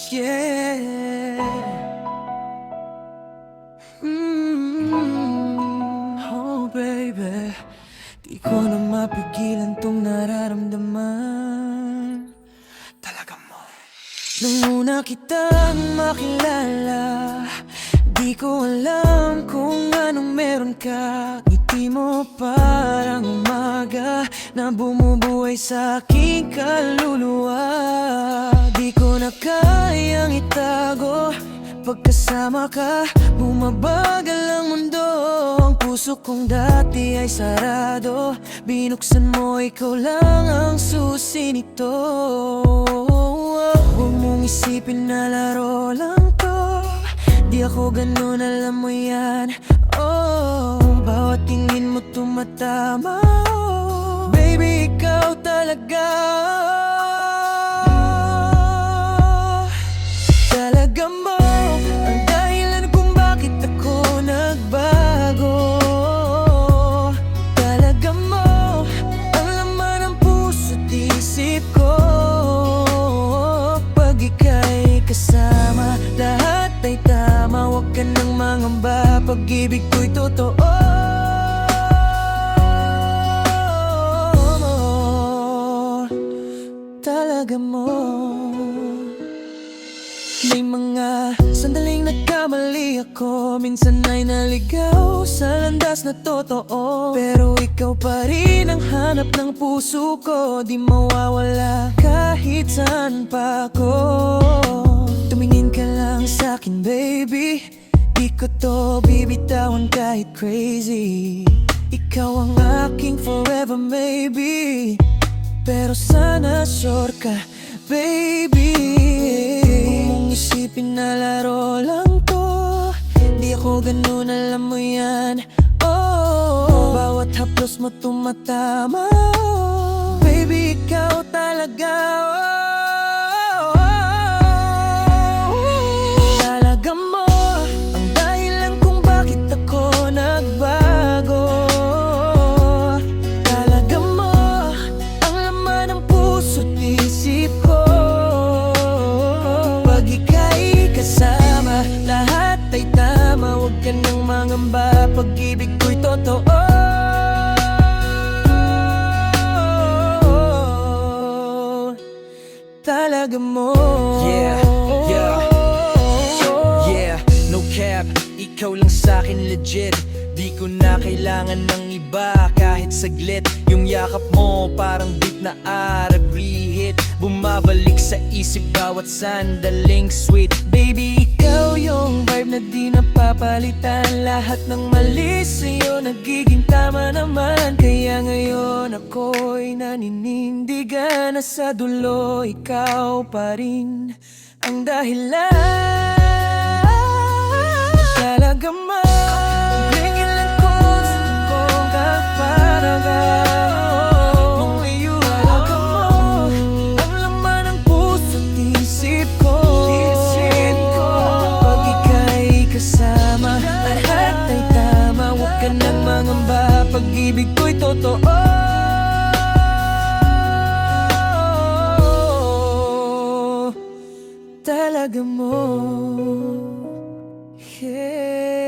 Yeah. Oh baby, di ko na mapigilan tong nararamdaman. Talaga mo. Nung una kitang makilala, di ko alam kung anong meron ka. Ngiti mo parang umaga na bumubuhay sa aking kaluluwa. Di ko na kayang itago, pagkasama ka, bumabagal ang mundo. Ang puso kong dati ay sarado, binuksan mo, ikaw lang ang susi nito. Huwag mong isipin na laro lang to, di ako ganun, alam mo yan. Oh, bawat tingin mo tumatama. Oh, baby, ikaw talaga. Talaga mo ang dahilan kung bakit ako nagbago. Talaga mo ang laman ng puso't isip ko. Pag ika'y kasama, lahat ay tama. Huwag ka nang mangamba, pag-ibig ko'y totoo. Talaga mo. May mga sandaling nagkamali ako, minsan ay naligaw sa landas na totoo. Pero ikaw pa rin ang hanap ng puso ko, di mawawala kahit saan pa ako. Tumingin ka lang sa'kin baby, di ko to bibitawan kahit crazy. Ikaw ang aking forever maybe, pero sana sure ka baby. Isipin na laro lang to, di ako ganun, alam mo yan. Oh, bawat haplos mo tumatama. Baby, ikaw talaga. Talaga mo ang dahilan kung bakit ako nagbago. Talaga mo ang laman ng puso't isip ko. Kasama, lahat ay tama. Huwag ka nang mangamba, pag-ibig ko'y totoo. Talaga mo. Yeah, yeah, yeah, no cap, ikaw lang sa'kin legit. Di ko na kailangan ng iba kahit saglit. Yung yakap mo parang beat na R&B hit, bumabalik sa isip bawat sandaling sweet. Baby, ikaw yung vibe na di napapalitan. Lahat ng mali sa'yo nagiging tama naman. Kaya ngayon ako'y naninindigan na sa dulo ikaw pa rin ang dahilan. Talaga mo pag-ibig ko'y totoo. Talaga mo. Yeah.